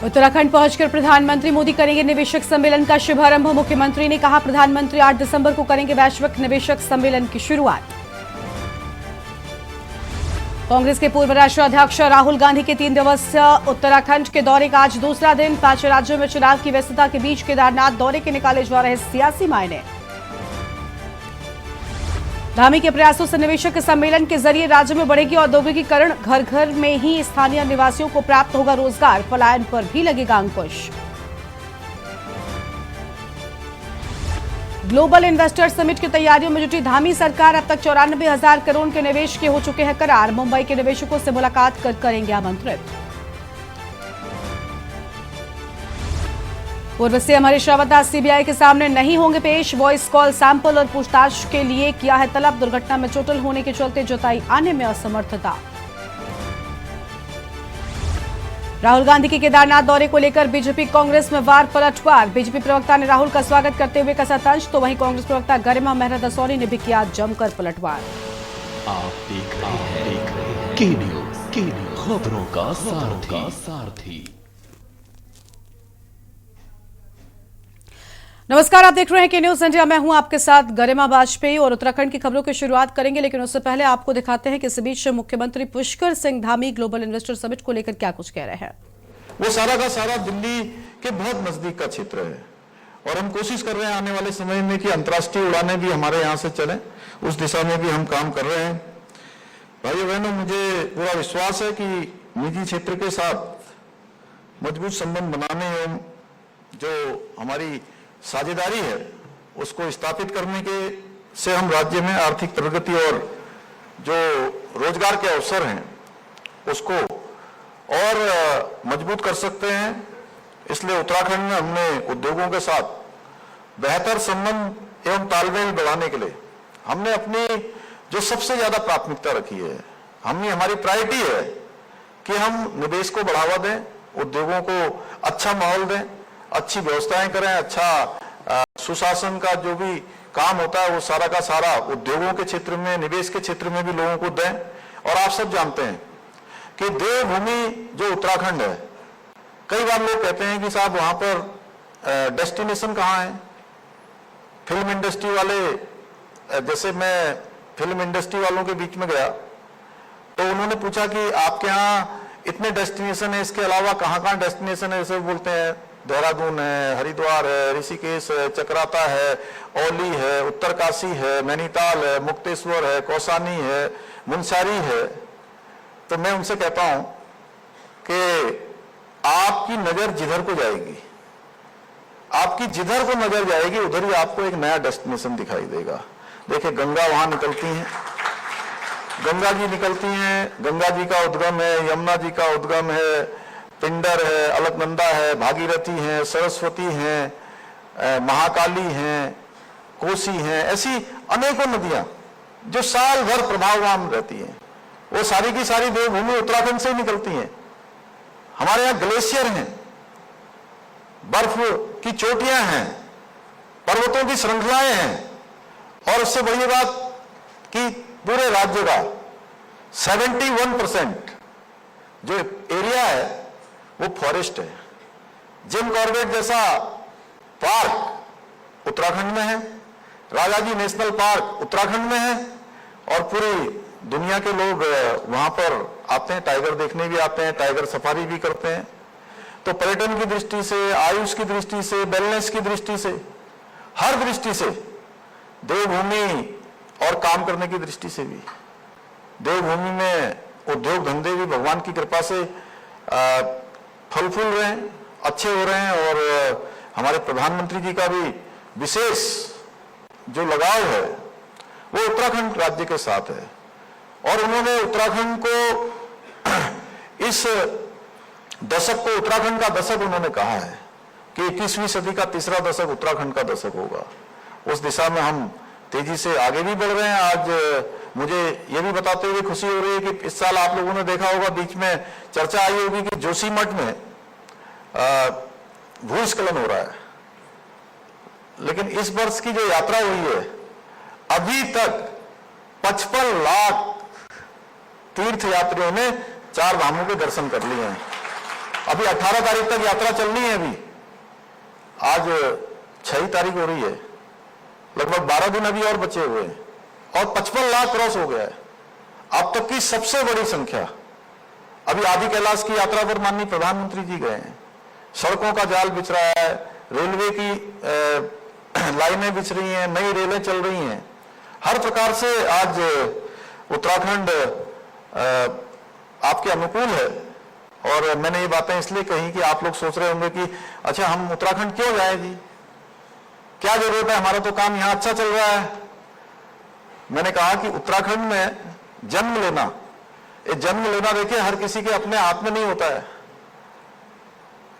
उत्तराखंड पहुंचकर प्रधानमंत्री मोदी करेंगे निवेशक सम्मेलन का शुभारंभ। मुख्यमंत्री ने कहा, प्रधानमंत्री 8 दिसंबर को करेंगे वैश्विक निवेशक सम्मेलन की शुरुआत। कांग्रेस के पूर्व राष्ट्रीय अध्यक्ष राहुल गांधी के 3 दिवसीय उत्तराखंड के दौरे का आज दूसरा दिन। 5 राज्यों में चुनाव की व्यस्तता के बीच केदारनाथ दौरे के निकाले जा रहे सियासी मायने। धामी के प्रयासों से निवेशक सम्मेलन के जरिए राज्य में बढ़ेगी औद्योगिकीकरण। घर घर में ही स्थानीय निवासियों को प्राप्त होगा रोजगार। पलायन पर भी लगेगा अंकुश। ग्लोबल इन्वेस्टर समिट की तैयारियों में जुटी धामी सरकार। अब तक 94,000 करोड़ के निवेश के हो चुके हैं करार। मुंबई के निवेशकों से मुलाकात कर करेंगे आमंत्रित। पूर्व सीएम हरीश रावत आज सीबीआई के सामने नहीं होंगे पेश। वॉइस कॉल सैंपल और पूछताछ के लिए किया है तलब। दुर्घटना में चोटिल होने के चलते जताई आने में असमर्थता। राहुल गांधी के केदारनाथ दौरे को लेकर बीजेपी कांग्रेस में वार पलटवार। बीजेपी प्रवक्ता ने राहुल का स्वागत करते हुए कसा तंज, तो वहीं कांग्रेस प्रवक्ता गरिमा मेहरा दसौनी ने भी किया जमकर पलटवार। आप देख रहे हैं के न्यूज़, खबरों का सारथी। नमस्कार, आप देख रहे हैं के न्यूज़ इंडिया। मैं हूं आपके साथ गरिमा वाजपेयी और उत्तराखंड की खबरों की शुरुआत करेंगे, लेकिन उससे पहले आपको दिखाते हैं कि इस बीच मुख्यमंत्री Pushkar Singh Dhami global investor summit को लेकर क्या कुछ कह रहे हैं। वो सारा का सारा दिल्ली के बहुत नजदीक का क्षेत्र है और हम कोशिश कर रहे हैं आने वाले समय में कि अंतर्राष्ट्रीय उड़ानें भी हमारे यहाँ से चलें। उस दिशा में भी हम काम कर रहे हैं। भाइयों बहनों, मुझे पूरा विश्वास है कि निजी क्षेत्र के साथ मजबूत संबंध बनाने एवं जो हमारी साझेदारी है उसको स्थापित करने के से हम राज्य में आर्थिक प्रगति और जो रोजगार के अवसर हैं उसको और मजबूत कर सकते हैं। इसलिए उत्तराखंड में हमने उद्योगों के साथ बेहतर संबंध एवं तालमेल बढ़ाने के लिए हमने अपनी जो सबसे ज्यादा प्राथमिकता रखी है, हमारी प्रायोरिटी है कि हम निवेश को बढ़ावा दें, उद्योगों को अच्छा माहौल दें, अच्छी व्यवस्थाएं करें, अच्छा सुशासन का जो भी काम होता है वो सारा का सारा उद्योगों के क्षेत्र में, निवेश के क्षेत्र में भी लोगों को दें। और आप सब जानते हैं कि देवभूमि जो उत्तराखंड है, कई बार लोग कहते हैं कि साहब वहां पर डेस्टिनेशन कहाँ है। फिल्म इंडस्ट्री वाले, जैसे मैं फिल्म इंडस्ट्री वालों के बीच में गया तो उन्होंने पूछा कि आपके यहाँ इतने डेस्टिनेशन है, इसके अलावा कहाँ डेस्टिनेशन है। जैसे बोलते हैं देहरादून है, हरिद्वार है, ऋषिकेश है, चक्राता है, औली है, उत्तरकाशी है, नैनीताल है, मुक्तेश्वर है, कौसानी है, मुनस्यारी है। तो मैं उनसे कहता हूं कि आपकी नजर जिधर को जाएगी, आपकी जिधर को नजर जाएगी उधर ही आपको एक नया डेस्टिनेशन दिखाई देगा। देखिए, गंगा वहां निकलती हैं, गंगा जी निकलती हैं, गंगा जी का उद्गम है, यमुना जी का उद्गम है, पिंडर है, अलकनंदा है, भागीरथी है, सरस्वती है, महाकाली हैं, कोसी हैं। ऐसी अनेकों नदियां जो साल भर प्रभाववान रहती हैं, वो सारी की सारी देवभूमि उत्तराखंड से ही निकलती हैं। हमारे यहाँ ग्लेशियर हैं, बर्फ की चोटियां हैं, पर्वतों की श्रृंखलाएं हैं। और उससे बड़ी बात कि पूरे राज्य का 71% जो एरिया है वो फॉरेस्ट है। जिम कॉर्बेट जैसा पार्क उत्तराखंड में है, राजाजी नेशनल पार्क उत्तराखंड में है और पूरी दुनिया के लोग वहां पर आते हैं, टाइगर देखने भी आते हैं, टाइगर सफारी भी करते हैं। तो पर्यटन की दृष्टि से, आयुष की दृष्टि से, वेलनेस की दृष्टि से, हर दृष्टि से देवभूमि और काम करने की दृष्टि से भी देवभूमि में उद्योग धंधे भी भगवान की कृपा से फल फूल रहे हैं, अच्छे हो रहे हैं। और हमारे प्रधानमंत्री जी का भी विशेष जो लगाव है वो उत्तराखंड राज्य के साथ है। और उन्होंने उत्तराखंड को इस दशक को उत्तराखंड का दशक उन्होंने कहा है कि 21वीं सदी का तीसरा दशक उत्तराखंड का दशक होगा। उस दिशा में हम तेजी से आगे भी बढ़ रहे हैं। आज मुझे ये भी बताते हुए खुशी हो रही है कि इस साल आप लोगों ने देखा होगा, बीच में चर्चा आई होगी कि जोशीमठ में भूस्खलन हो रहा है। लेकिन इस वर्ष की जो यात्रा हुई है, अभी तक 55 लाख तीर्थ यात्रियों ने 4 धामों के दर्शन कर लिए हैं। अभी 18 तारीख तक यात्रा चलनी है। अभी आज 6 तारीख हो रही है, लगभग 12 दिन अभी और बचे हुए हैं और 55 लाख क्रॉस हो गया है। अब तक की सबसे बड़ी संख्या। अभी आदि कैलाश की यात्रा पर माननीय प्रधानमंत्री जी गए हैं। सड़कों का जाल बिछ रहा है, रेलवे की लाइनें बिछ रही हैं, नई रेलें चल रही हैं। हर प्रकार से आज उत्तराखंड आपके अनुकूल है। और मैंने ये बातें इसलिए कही कि आप लोग सोच रहे होंगे कि अच्छा हम उत्तराखंड क्यों जाए जी, क्या जरूरत है, हमारा तो काम यहाँ अच्छा चल रहा है। मैंने कहा कि उत्तराखंड में जन्म लेना, ये जन्म लेना देखिए हर किसी के अपने हाथ में नहीं होता है।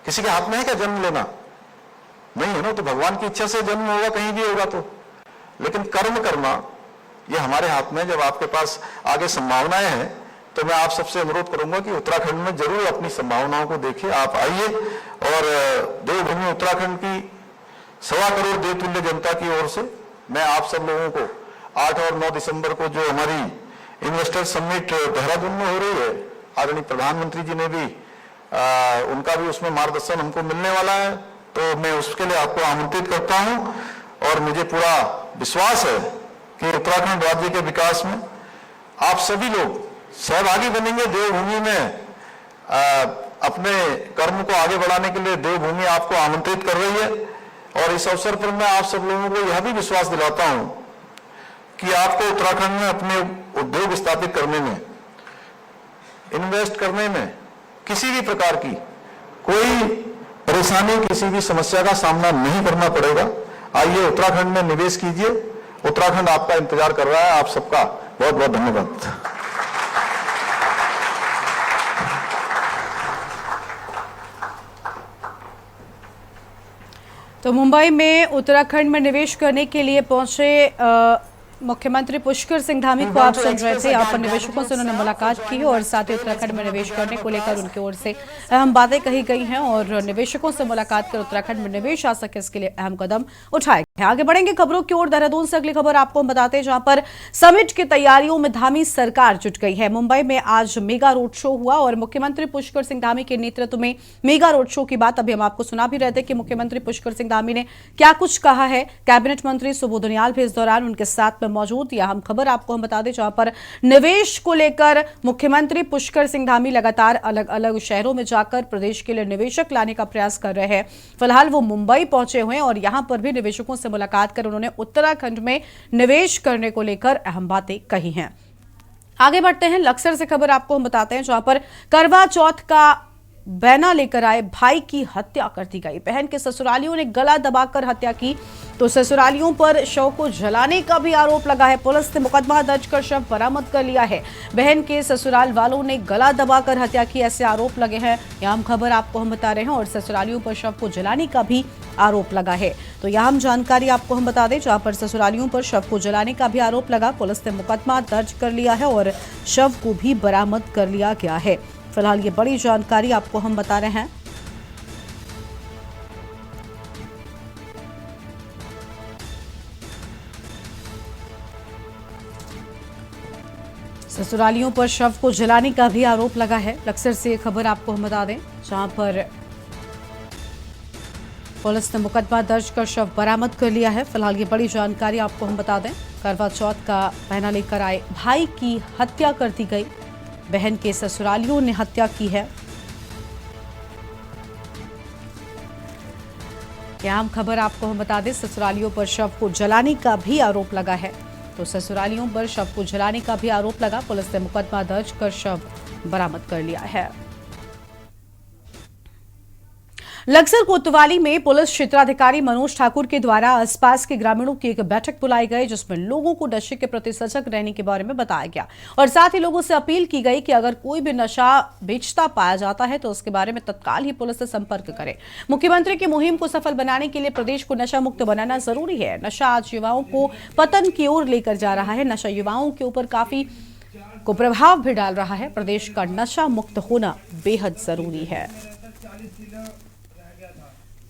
किसी के हाथ में है क्या जन्म लेना? नहीं है ना, तो भगवान की इच्छा से जन्म होगा, कहीं भी होगा तो। लेकिन कर्म करना ये हमारे हाथ में। जब आपके पास आगे संभावनाएं हैं तो मैं आप सबसे अनुरोध करूंगा कि उत्तराखंड में जरूर अपनी संभावनाओं को देखिए। आप आइए और देवभूमि उत्तराखंड की 1.25 करोड़ देवतुल्य जनता की ओर से मैं आप सब लोगों को 8 और 9 दिसंबर को जो हमारी इन्वेस्टर समिट देहरादून में हो रही है, आदरणीय प्रधानमंत्री जी ने भी उनका भी उसमें मार्गदर्शन हमको मिलने वाला है, तो मैं उसके लिए आपको आमंत्रित करता हूं। और मुझे पूरा विश्वास है कि उत्तराखंड राज्य के विकास में आप सभी लोग सहभागी बनेंगे। देवभूमि में अपने कर्म को आगे बढ़ाने के लिए देवभूमि आपको आमंत्रित कर रही है। और इस अवसर पर मैं आप सब लोगों को यह भी विश्वास दिलाता हूं कि आपको उत्तराखंड में अपने उद्योग स्थापित करने में, इन्वेस्ट करने में किसी भी प्रकार की कोई परेशानी, किसी भी समस्या का सामना नहीं करना पड़ेगा। आइए उत्तराखंड में निवेश कीजिए, उत्तराखंड आपका इंतजार कर रहा है। आप सबका बहुत बहुत धन्यवाद। तो मुंबई में उत्तराखंड में निवेश करने के लिए पहुंचे मुख्यमंत्री पुष्कर सिंह धामी को आप सुन रहे थे। यहाँ पर निवेशकों से उन्होंने मुलाकात की और साथ ही उत्तराखंड में निवेश करने को लेकर उनकी ओर से अहम बातें कही गई हैं और निवेशकों से मुलाकात कर उत्तराखंड में निवेश आ सके इसके लिए अहम कदम उठाए गए। आगे बढ़ेंगे खबरों की ओर। देहरादून से अगली खबर आपको हम बताते हैं, जहां पर समिट की तैयारियों में धामी सरकार जुट गई है। मुंबई में आज मेगा रोड शो हुआ और मुख्यमंत्री पुष्कर सिंह धामी के नेतृत्व में मेगा रोड शो की बात अभी हम आपको सुना भी रहे थे कि मुख्यमंत्री पुष्कर सिंह धामी ने क्या कुछ कहा है। कैबिनेट मंत्री सुबोध उनियाल भी इस दौरान उनके साथ में मौजूद। यह अहम खबर आपको हम बता दें, जहां पर निवेश को लेकर मुख्यमंत्री पुष्कर सिंह धामी लगातार अलग अलग शहरों में जाकर प्रदेश के लिए निवेशक लाने का प्रयास कर रहे हैं। फिलहाल वो मुंबई पहुंचे हुए हैं और यहां पर भी निवेशकों से मुलाकात कर उन्होंने उत्तराखंड में निवेश करने को लेकर अहम बातें कही हैं। आगे बढ़ते हैं, लक्सर से खबर आपको हम बताते हैं, जहां पर करवा चौथ का बैना लेकर आए भाई की हत्या कर दी गई। बहन के ससुरालियों ने गला दबाकर हत्या की तो ससुरालियों पर शव को जलाने का भी आरोप लगा है। पुलिस ने मुकदमा दर्ज कर शव बरामद कर लिया है। बहन के ससुराल वालों ने गला दबाकर हत्या की, ऐसे आरोप लगे हैं। यह अहम खबर आपको हम बता रहे हैं और ससुरालियों पर शव को जलाने का भी आरोप लगा है। तो यह अहम जानकारी आपको हम बता दें, जहां पर ससुरालियों पर शव को जलाने का भी आरोप लगा। पुलिस ने मुकदमा दर्ज कर लिया है और शव को भी बरामद कर लिया गया है। फिलहाल ये बड़ी जानकारी आपको हम बता रहे हैं। ससुरालियों पर शव को जलाने का भी आरोप लगा है। लक्सर से ये खबर आपको हम बता दें, जहां पर पुलिस ने मुकदमा दर्ज कर शव बरामद कर लिया है। फिलहाल ये बड़ी जानकारी आपको हम बता दें, करवा चौथ का पहना लेकर आए भाई की हत्या कर दी गई। बहन के ससुरालियों ने हत्या की है। यह आम खबर आपको हम बता दें, ससुरालियों पर शव को जलाने का भी आरोप लगा है। तो ससुरालियों पर शव को जलाने का भी आरोप लगा। पुलिस ने मुकदमा दर्ज कर शव बरामद कर लिया है। लक्सर कोतवाली में पुलिस क्षेत्राधिकारी मनोज ठाकुर के द्वारा आसपास के ग्रामीणों की एक बैठक बुलाई गई, जिसमें लोगों को नशे के प्रति सजग रहने के बारे में बताया गया और साथ ही लोगों से अपील की गई कि अगर कोई भी नशा बेचता पाया जाता है तो उसके बारे में तत्काल ही पुलिस से संपर्क करें। मुख्यमंत्री की मुहिम को सफल बनाने के लिए प्रदेश को नशा मुक्त बनाना जरूरी है। नशा आज युवाओं को पतन की ओर लेकर जा रहा है। नशा युवाओं के ऊपर काफी कुप्रभाव भी डाल रहा है। प्रदेश का नशा मुक्त होना बेहद जरूरी है।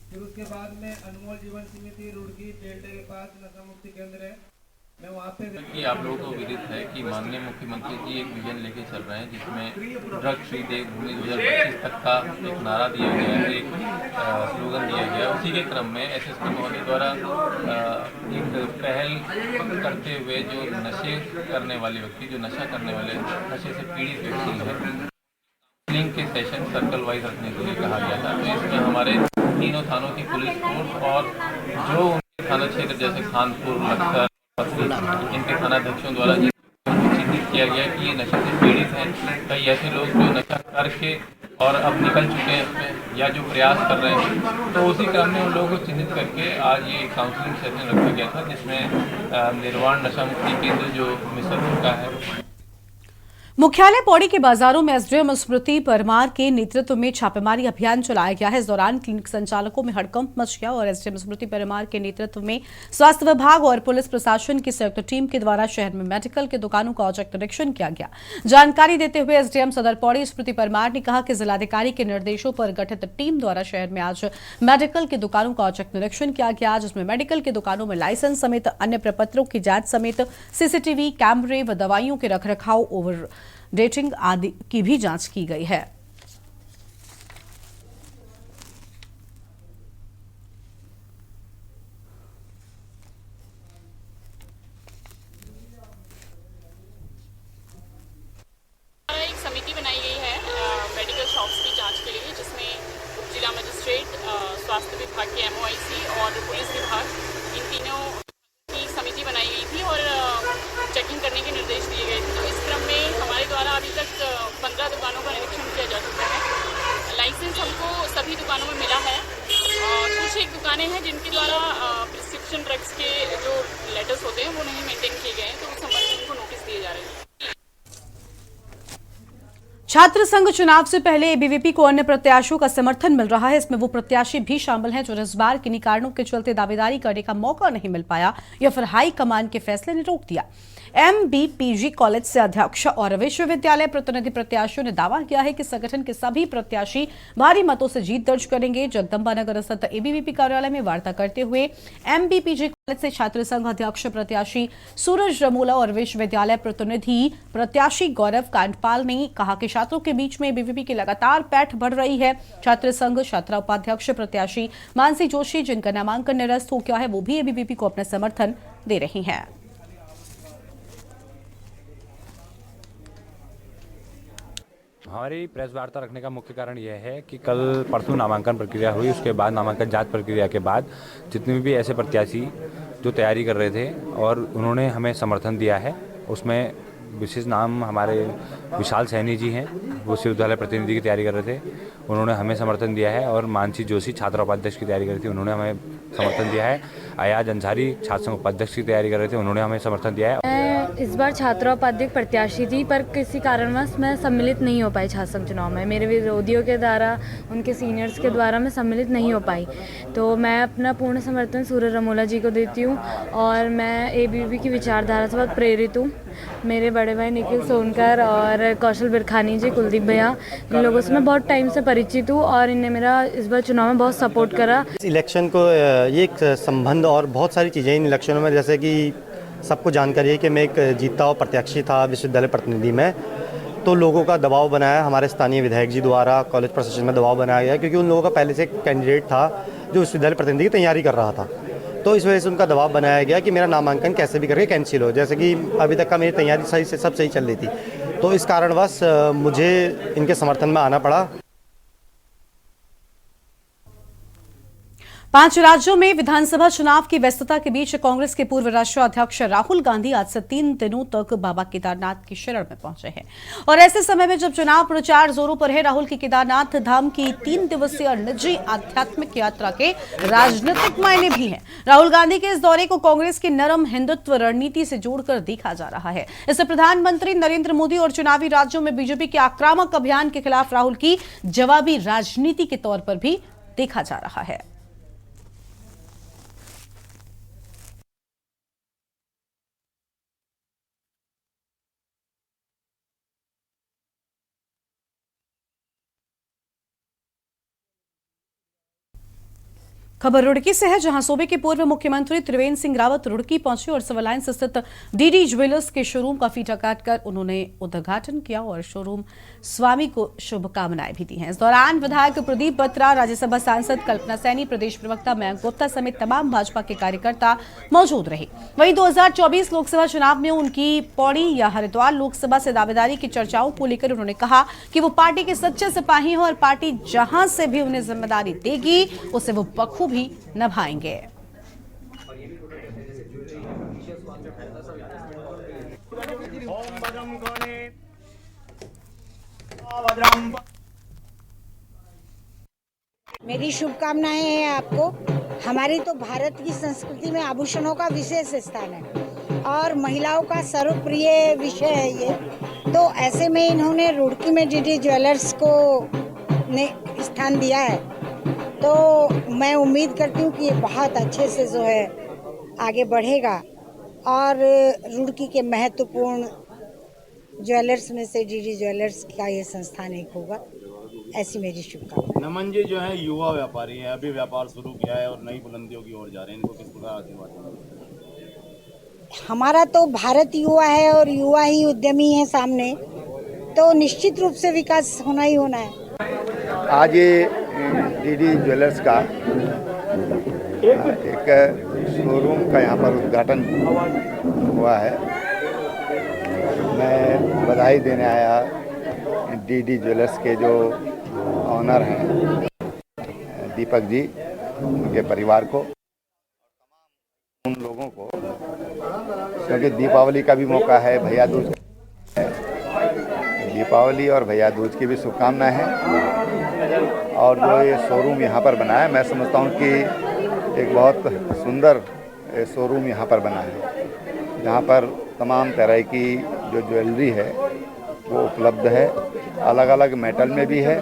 फिर उसके बाद में अनमोल जीवन समिति रुड़की पेल्टे के पास नशा मुक्ति केंद्र है, कि आप लोगों को विदित है कि माननीय मुख्यमंत्री जी एक विजन लेके चल रहे हैं जिसमें ड्रग फ्री देवभूमि 2025 तक का एक नारा दिया गया है, एक स्लोगन दिया गया है। उसी के क्रम में एसएसपी महोदय द्वारा एक पहल करते हुए जो नशे करने वाले व्यक्ति, जो नशा करने वाले, नशे से पीड़ित व्यक्ति हैं, काउंसलिंग के सेशन सर्कल वाइज रखने के लिए कहा गया था। तो इसमें हमारे तीनों थानों की पुलिस फोर्स और जो उनके थाना क्षेत्र जैसे खानपुर, लखसर, इनके थानाध्यक्षों द्वारा चिन्हित किया गया कि ये नशे से पीड़ित हैं। कई ऐसे लोग जो नशा करके और अब निकल चुके हैं या जो प्रयास कर रहे हैं, तो उसी क्रम में उन लोगों को चिन्हित करके आज ये काउंसलिंग सेशन रखा गया था, जिसमें निर्वाण नशा मुक्ति केंद्र जो मिसरपुर का है। मुख्यालय पौड़ी के बाजारों में एसडीएम स्मृति परमार के नेतृत्व में छापेमारी अभियान चलाया गया है। इस दौरान क्लिनिक संचालकों में हड़कंप मच गया और एसडीएम स्मृति परमार के नेतृत्व में स्वास्थ्य विभाग और पुलिस प्रशासन की संयुक्त टीम के द्वारा शहर में मेडिकल की दुकानों का औचक निरीक्षण किया गया। जानकारी देते हुए एसडीएम सदर पौड़ी स्मृति परमार ने कहा कि जिलाधिकारी के निर्देशों पर गठित टीम द्वारा शहर में आज मेडिकल की दुकानों का औचक निरीक्षण किया गया, जिसमें मेडिकल की दुकानों में लाइसेंस समेत अन्य प्रपत्रों की जांच समेत सीसीटीवी कैमरे व दवाइयों के रखरखाव, ओवर डेटिंग आदि की भी जांच की गई है। एक समिति बनाई गई है मेडिकल शॉप्स की जांच के लिए, जिसमें जिला मजिस्ट्रेट, स्वास्थ्य विभाग के एमओआईसी और पुलिस विभाग, इन तीनों की समिति बनाई गई थी और चेकिंग करने के निर्देश दिए गए थे। तो इस क्रम में हमारे द्वारा अभी तक 15 दुकानों का निरीक्षण किया जा चुका है। लाइसेंस हमको सभी दुकानों में मिला है और कुछ एक दुकानें हैं जिनके द्वारा प्रिस्क्रिप्शन ड्रग्स के जो लेटर्स होते हैं वो नहीं मेंटेन किए गए हैं, तो उस संबंध में उनको नोटिस दिए जा रहे हैं। छात्र संघ चुनाव से पहले एबीवीपी को अन्य प्रत्याशियों का समर्थन मिल रहा है। इसमें वो प्रत्याशी भी शामिल हैं जो इस बार किन्हीं कारणों के चलते दावेदारी करने का मौका नहीं मिल पाया या फिर हाई कमान के फैसले ने रोक दिया। एमबीपीजी कॉलेज से अध्यक्ष और विश्वविद्यालय प्रतिनिधि प्रत्याशियों ने दावा किया है कि संगठन के सभी प्रत्याशी भारी मतों से जीत दर्ज करेंगे। जगदम्बा नगर स्थित एबीवीपी कार्यालय में वार्ता करते हुए एमबीपीजी कॉलेज से छात्र संघ अध्यक्ष प्रत्याशी सूरज रमोला और विश्वविद्यालय प्रतिनिधि प्रत्याशी गौरव कांडपाल ने कहा कि छात्रों के बीच में एबीवीपी की लगातार पैठ बढ़ रही है। छात्र संघ छात्रा उपाध्यक्ष प्रत्याशी मानसी जोशी, जिनका नामांकन निरस्त हो गया है, वो भी एबीवीपी को अपना समर्थन दे रही हैं। हमारी प्रेस वार्ता रखने का मुख्य कारण यह है कि कल परसों नामांकन प्रक्रिया हुई, उसके बाद नामांकन जांच प्रक्रिया के बाद जितने भी ऐसे प्रत्याशी जो तैयारी कर रहे थे और उन्होंने हमें समर्थन दिया है, उसमें विशेष नाम हमारे विशाल सैनी जी हैं, वो विश्वविद्यालय प्रतिनिधि की तैयारी कर रहे थे, उन्होंने हमें समर्थन दिया है। और मानसी जोशी छात्रा उपाध्यक्ष की तैयारी कर रही थी, उन्होंने हमें समर्थन दिया है। अयाज अंसारी छात्र संघ उपाध्यक्ष की तैयारी कर रहे थे, उन्होंने हमें समर्थन दिया है। मैं इस बार छात्रा उपाध्यक्ष प्रत्याशी थी, पर किसी कारणवश मैं सम्मिलित नहीं हो पाई छात्र संघ चुनाव में। मेरे विरोधियों के द्वारा, उनके सीनियर्स के द्वारा मैं सम्मिलित नहीं हो पाई, तो मैं अपना पूर्ण समर्थन सूरज रमोला जी को देती हूँ और मैं एबीवीपी की विचारधारा से बहुत प्रेरित हूँ। मेरे बड़े भाई निखिल सोनकर और कौशल बिरखानी जी, कुलदीप भैया, इन लोगों से मैं बहुत टाइम से परिचित हूँ और इन्हें मेरा इस बार चुनाव में बहुत सपोर्ट करा। इस इलेक्शन को ये एक संबंध और बहुत सारी चीज़ें इन इलेक्शनों में, जैसे कि सबको जानकारी है कि मैं एक जीता हुआ प्रत्याशी था विश्वविद्यालय प्रतिनिधि में, तो लोगों का दबाव बनाया, हमारे स्थानीय विधायक जी द्वारा कॉलेज प्रशासन में दबाव बनाया गया, क्योंकि उन लोगों का पहले से एक कैंडिडेट था जो विश्वविद्यालय प्रतिनिधि की तैयारी कर रहा था, तो इस वजह से उनका दबाव बनाया गया कि मेरा नामांकन कैसे भी करके कैंसिल हो, जैसे कि अभी तक का मेरी तैयारी सही से सब सही चल रही थी, तो इस कारणवश मुझे इनके समर्थन में आना पड़ा। 5 राज्यों में विधानसभा चुनाव की व्यस्तता के बीच कांग्रेस के पूर्व राष्ट्रीय अध्यक्ष राहुल गांधी आज से 3 दिनों तक बाबा केदारनाथ की शरण में पहुंचे हैं और ऐसे समय में जब चुनाव प्रचार जोरों पर है, राहुल की केदारनाथ धाम की 3 दिवसीय निजी आध्यात्मिक यात्रा के राजनीतिक मायने भी हैं। राहुल गांधी के इस दौरे को कांग्रेस की नरम हिंदुत्व रणनीति से जोड़कर देखा जा रहा है। इससे प्रधानमंत्री नरेंद्र मोदी और चुनावी राज्यों में बीजेपी के आक्रामक अभियान के खिलाफ राहुल की जवाबी राजनीति के तौर पर भी देखा जा रहा है। खबर रुड़की से है, जहां सूबे के पूर्व मुख्यमंत्री त्रिवेंद्र सिंह रावत रुड़की पहुंचे और सिविल लाइंस स्थित डीडी ज्वेलर्स के शोरूम का फीता काटकर उन्होंने उद्घाटन किया और शोरूम स्वामी को शुभकामनाएं भी दी हैं। इस दौरान विधायक प्रदीप बत्रा, राज्यसभा सांसद कल्पना सैनी, प्रदेश प्रवक्ता मयंक गुप्ता समेत तमाम भाजपा के कार्यकर्ता मौजूद रहे। वहीं 2024 लोकसभा चुनाव में उनकी पौड़ी या हरिद्वार लोकसभा से दावेदारी की चर्चाओं को लेकर उन्होंने कहा कि वो पार्टी के सच्चे सिपाही हैं और पार्टी जहां से भी उन्हें जिम्मेदारी देगी उसे वो बखूबी निभाएंगे। मेरी शुभकामनाएं हैं आपको। हमारी तो भारत की संस्कृति में आभूषणों का विशेष स्थान है और महिलाओं का सर्वप्रिय विषय है ये। तो ऐसे में इन्होंने रुड़की में डीडी ज्वेलर्स को ने स्थान दिया है, तो मैं उम्मीद करती हूँ कि ये बहुत अच्छे से जो है आगे बढ़ेगा और रुड़की के महत्वपूर्ण ज्वेलर्स में से डीडी ज्वेलर्स का ये संस्थान एक होगा, ऐसी मेरी शुभकामना। नमन जी जो है युवा व्यापारी हैं, अभी व्यापार शुरू किया है और नई बुलंदियों की ओर जा रहे हैं, इनको किस प्रकार आशीर्वाद? हमारा तो भारत युवा है और युवा ही उद्यमी है सामने, तो निश्चित रूप से विकास होना ही होना है। आज ये डीडी ज्वेलर्स का एक शोरूम का यहाँ पर उद्घाटन हुआ है। मैं बधाई देने आया डीडी ज्वेलर्स के जो ऑनर हैं दीपक जी, उनके परिवार को, उन लोगों को, क्योंकि दीपावली का भी मौका है, भैया दूज है, दीपावली और भैया दूज की भी शुभकामनाएं हैं। और जो ये शोरूम यहाँ पर बना है, मैं समझता हूँ कि एक बहुत सुंदर शोरूम यहाँ पर बना है, जहाँ पर तमाम तरह की जो ज्वेलरी है वो उपलब्ध है, अलग अलग मेटल में भी है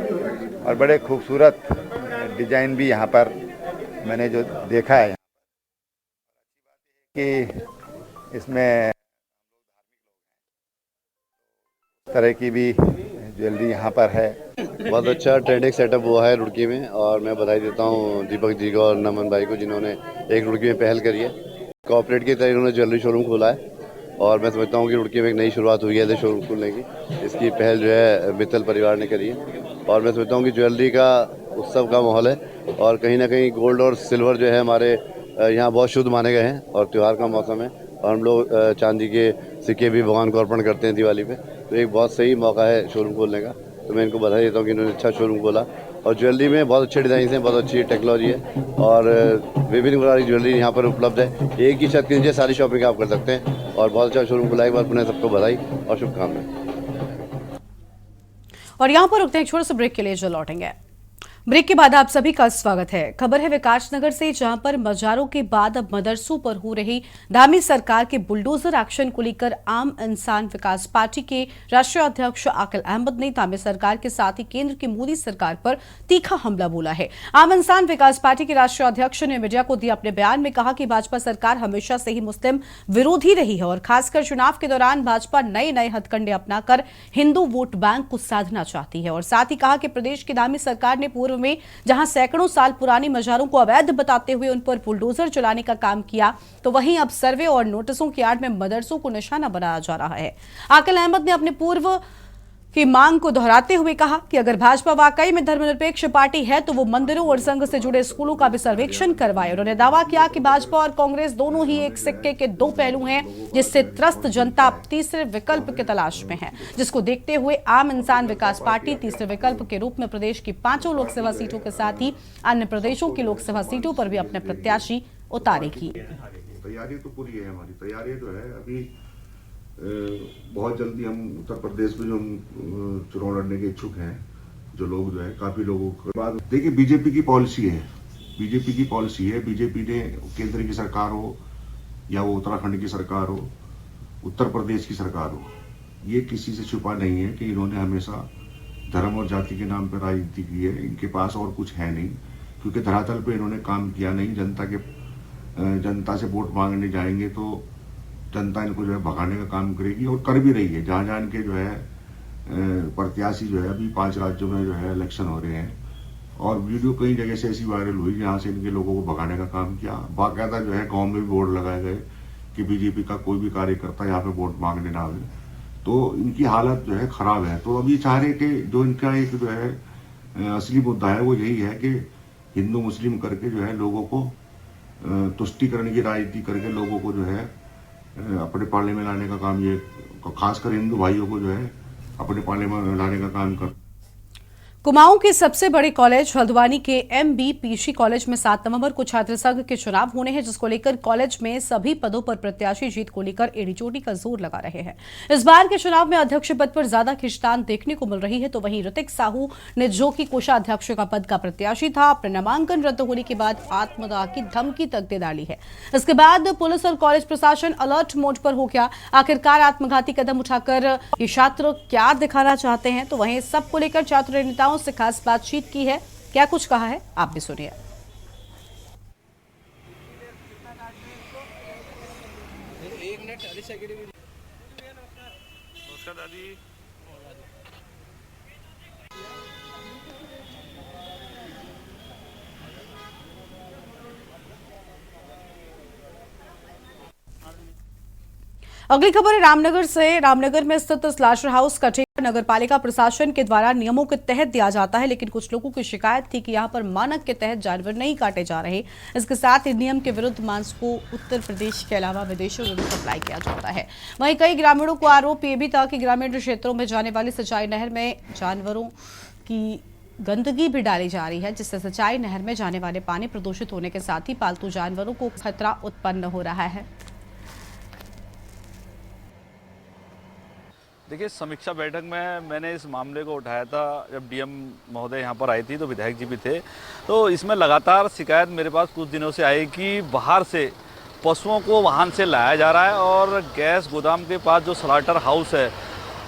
और बड़े खूबसूरत डिजाइन भी यहाँ पर मैंने जो देखा है कि इसमें तरह की भी ज्वेलरी यहाँ पर है। बहुत अच्छा ट्रेंडिंग सेटअप हुआ है रुड़की में और मैं बधाई देता हूँ दीपक जी को और नमन भाई को, जिन्होंने एक रुड़की में पहल करी है। कॉर्पोरेट की तरह इन्होंने ज्वेलरी शोरूम खोला है और मैं समझता हूँ कि रुड़की में एक नई शुरुआत हुई है शोरूम खोलने की। इसकी पहल जो है मित्तल परिवार ने करी है और मैं समझता हूँ कि ज्वेलरी का उत्सव का माहौल है और कहीं ना कहीं गोल्ड और सिल्वर जो है हमारे यहाँ बहुत शुद्ध माने गए हैं और त्यौहार का मौसम है और हम लोग चांदी के सिक्के भी भगवान को अर्पण करते हैं दिवाली पे, तो एक बहुत सही मौका है शोरूम खोलने का। तो मैं इनको बधाई देता हूँ कि इन्होंने अच्छा शोरूम खोला और ज्वेलरी में बहुत अच्छे डिज़ाइन हैं, बहुत अच्छी टेक्नोलॉजी है और विभिन्न प्रकार की ज्वेलरी यहाँ पर उपलब्ध है। एक ही छत के नीचे सारी शॉपिंग आप कर सकते हैं और बहुत अच्छा शोरूम खुला। एक बार पुनः सबको बधाई और शुभकामनाएं। और यहाँ पर रुकते हैं, एक छोटे से ब्रेक के लिए जो लौटेंगे। ब्रेक के बाद आप सभी का स्वागत है। खबर है विकासनगर से, जहां पर मजारों के बाद अब मदरसों पर हो रही धामी सरकार के बुलडोजर एक्शन को लेकर आम इंसान विकास पार्टी के राष्ट्रीय अध्यक्ष आकिल अहमद ने धामी सरकार के साथ ही केंद्र की मोदी सरकार पर तीखा हमला बोला है। आम इंसान विकास पार्टी के राष्ट्रीय अध्यक्ष ने मीडिया को दिए अपने बयान में कहा कि भाजपा सरकार हमेशा से ही मुस्लिम विरोधी रही है और खासकर चुनाव के दौरान भाजपा नए नए हथकंडे अपनाकर हिंदू वोट बैंक को साधना चाहती है। और साथ ही कहा कि प्रदेश की धामी सरकार ने पूर्व में जहां सैकड़ों साल पुरानी मजारों को अवैध बताते हुए उन पर बुलडोजर चलाने का काम किया, तो वहीं अब सर्वे और नोटिसों की आड़ में मदरसों को निशाना बनाया जा रहा है। आकिल अहमद ने अपने पूर्व की मांग को दोहराते हुए कहा कि अगर भाजपा वाकई में धर्मनिरपेक्ष पार्टी है तो वो मंदिरों और संघ से जुड़े स्कूलों का भी सर्वेक्षण करवाए। उन्होंने दावा किया कि भाजपा और कांग्रेस दोनों ही एक सिक्के के दो पहलू हैं, जिससे त्रस्त जनता तीसरे विकल्प की तलाश में है, जिसको देखते हुए आम इंसान विकास पार्टी तीसरे विकल्प के रूप में प्रदेश की 5 लोकसभा सीटों के साथ ही अन्य प्रदेशों की लोकसभा सीटों पर भी अपने प्रत्याशी उतारेगी। तैयारी तो पूरी है, हमारी तैयारी जो है अभी बहुत जल्दी हम उत्तर प्रदेश में जो हम चुनाव लड़ने के इच्छुक हैं, जो लोग जो है काफी लोगों के बाद देखिए बीजेपी की पॉलिसी है, बीजेपी ने केंद्र की सरकार हो या वो उत्तराखंड की सरकार हो, उत्तर प्रदेश की सरकार हो, ये किसी से छुपा नहीं है कि इन्होंने हमेशा धर्म और जाति के नाम पर राजनीति की है। इनके पास और कुछ है नहीं, क्योंकि धरातल पे इन्होंने काम किया नहीं। जनता से वोट मांगने जाएंगे तो जनता इनको जो है भगाने का काम करेगी और कर भी रही है। जहाँ इनके जो है प्रत्याशी जो है अभी 5 राज्यों में जो है इलेक्शन हो रहे हैं और वीडियो कई जगह से ऐसी वायरल हुई जहाँ से इनके लोगों को भगाने का काम किया। बाकायदा जो है गाँव में भी बोर्ड लगाए गए कि बीजेपी का कोई भी कार्यकर्ता यहाँ पे वोट मांगने ना आवे। तो इनकी हालत जो है खराब है। तो अभी चाह रहे कि जो इनका एक जो है असली मुद्दा है वो यही है कि हिंदू मुस्लिम करके जो है लोगों को तुष्टिकरण की राजनीति करके लोगों को जो है अपने पाले में लाने का काम, ये खासकर हिंदू भाइयों को जो है अपने पाले में लाने का काम कर। कुमाऊं के सबसे बड़े कॉलेज हल्द्वानी के MBPC कॉलेज में 7 नवंबर को छात्र संघ के चुनाव होने हैं, जिसको लेकर कॉलेज में सभी पदों पर प्रत्याशी जीत को लेकर एड़ी चोटी का जोर लगा रहे हैं। इस बार के चुनाव में अध्यक्ष पद पर ज्यादा खींचतान देखने को मिल रही है, तो वहीं ऋतिक साहू ने, जो कि कोषाध्यक्ष का पद का प्रत्याशी था, अपने नामांकन रद्द होने के बाद आत्मदाह की धमकी तक दे डाली है। इसके बाद पुलिस और कॉलेज प्रशासन अलर्ट मोड पर हो गया। आखिरकार आत्मघाती कदम उठाकर ये छात्र क्या दिखाना चाहते हैं, तो वहीं सबको लेकर छात्र नेताओं से खास बातचीत की है। क्या कुछ कहा है आप भी सुनिए। अगली खबर है रामनगर से। रामनगर में स्थित स्लाशर हाउस का ठेका नगर पालिका प्रशासन के द्वारा नियमों के तहत दिया जाता है, लेकिन कुछ लोगों की शिकायत थी कि यहां पर मानक के तहत जानवर नहीं काटे जा रहे। इसके साथ ही नियम के विरुद्ध मांस को उत्तर प्रदेश के अलावा विदेशों में भी सप्लाई किया जाता है। वहीं कई ग्रामीणों को आरोप ये भी था कि ग्रामीण क्षेत्रों में जाने वाली सिंचाई नहर में जानवरों की गंदगी भी डाली जा रही है, जिससे सिंचाई नहर में जाने वाले पानी प्रदूषित होने के साथ ही पालतू जानवरों को खतरा उत्पन्न हो रहा है। देखिए, समीक्षा बैठक में मैंने इस मामले को उठाया था जब डीएम महोदय यहाँ पर आई थी, तो विधायक जी भी थे। तो इसमें लगातार शिकायत मेरे पास कुछ दिनों से आई कि बाहर से पशुओं को वाहन से लाया जा रहा है और गैस गोदाम के पास जो स्लाटर हाउस है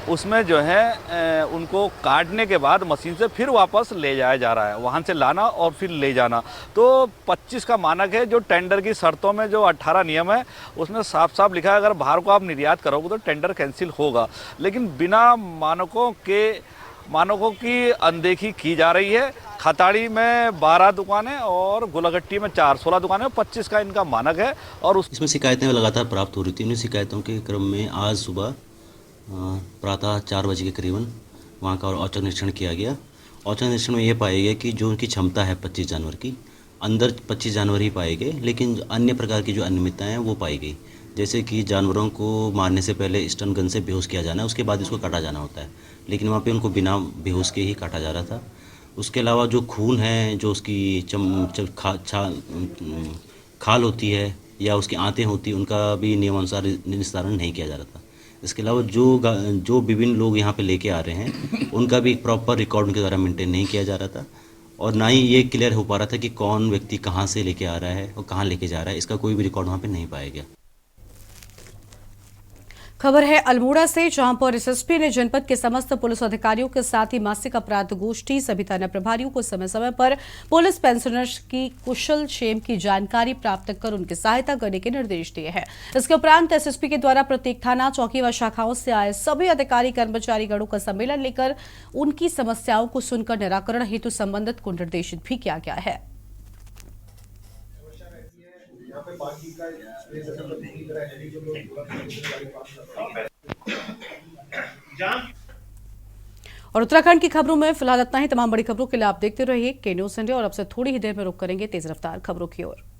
उसमें जो है उनको काटने के बाद मशीन से फिर वापस ले जाया जा रहा है, वाहन से लाना और फिर ले जाना। तो 25 का मानक है, जो टेंडर की शर्तों में जो 18 नियम है उसमें साफ साफ लिखा है अगर बाहर को आप निर्यात करोगे तो टेंडर कैंसिल होगा। लेकिन बिना मानकों की अनदेखी की जा रही है। खताड़ी में 12 दुकानें और गोलाघट्टी में 16 दुकानें, 25 का इनका मानक है। और इसमें शिकायतें लगातार प्राप्त हो रही थी। उन शिकायतों के क्रम में आज सुबह प्रातः 4 बजे के करीबन वहाँ का औचक निरीक्षण किया गया। औचक निरीक्षण में ये पाया गया कि जो उनकी क्षमता है 25 जानवर की, अंदर 25 जानवर ही पाए गए, लेकिन अन्य प्रकार की जो अनियमितताएं हैं वो पाई गई। जैसे कि जानवरों को मारने से पहले स्टन गन से बेहोश किया जाना है, उसके बाद इसको काटा जाना होता है, लेकिन वहाँ पे उनको बिना बेहोश के ही काटा जा रहा था। उसके अलावा जो खून है, जो उसकी खाल होती है या उसकी आंतें होती हैं, उनका भी नियमानुसार निस्तारण नहीं किया जा रहा था। इसके अलावा जो विभिन्न लोग यहाँ पे लेके आ रहे हैं उनका भी प्रॉपर रिकॉर्ड उनके द्वारा मेंटेन नहीं किया जा रहा था, और ना ही ये क्लियर हो पा रहा था कि कौन व्यक्ति कहाँ से लेके आ रहा है और कहाँ लेके जा रहा है। इसका कोई भी रिकॉर्ड वहाँ पे नहीं पाया गया। खबर है अल्मोड़ा से, जहां पर एसएसपी ने जनपद के समस्त पुलिस अधिकारियों के साथ ही मासिक अपराध गोष्ठी, सभी थाना प्रभारियों को समय समय पर पुलिस पेंशनर्स की कुशल क्षेम की जानकारी प्राप्त कर उनकी सहायता करने के निर्देश दिए हैं। इसके उपरांत एसएसपी के द्वारा प्रत्येक थाना, चौकी व शाखाओं से आए सभी अधिकारी कर्मचारी गणों का सम्मेलन लेकर उनकी समस्याओं को सुनकर निराकरण हेतु संबंधित को निर्देशित भी किया गया है। और उत्तराखंड की खबरों में फिलहाल इतना ही। तमाम बड़ी खबरों के लिए आप देखते रहिए के न्यूज़ इंडिया, और अब से थोड़ी ही देर में रुक करेंगे तेज रफ्तार खबरों की ओर।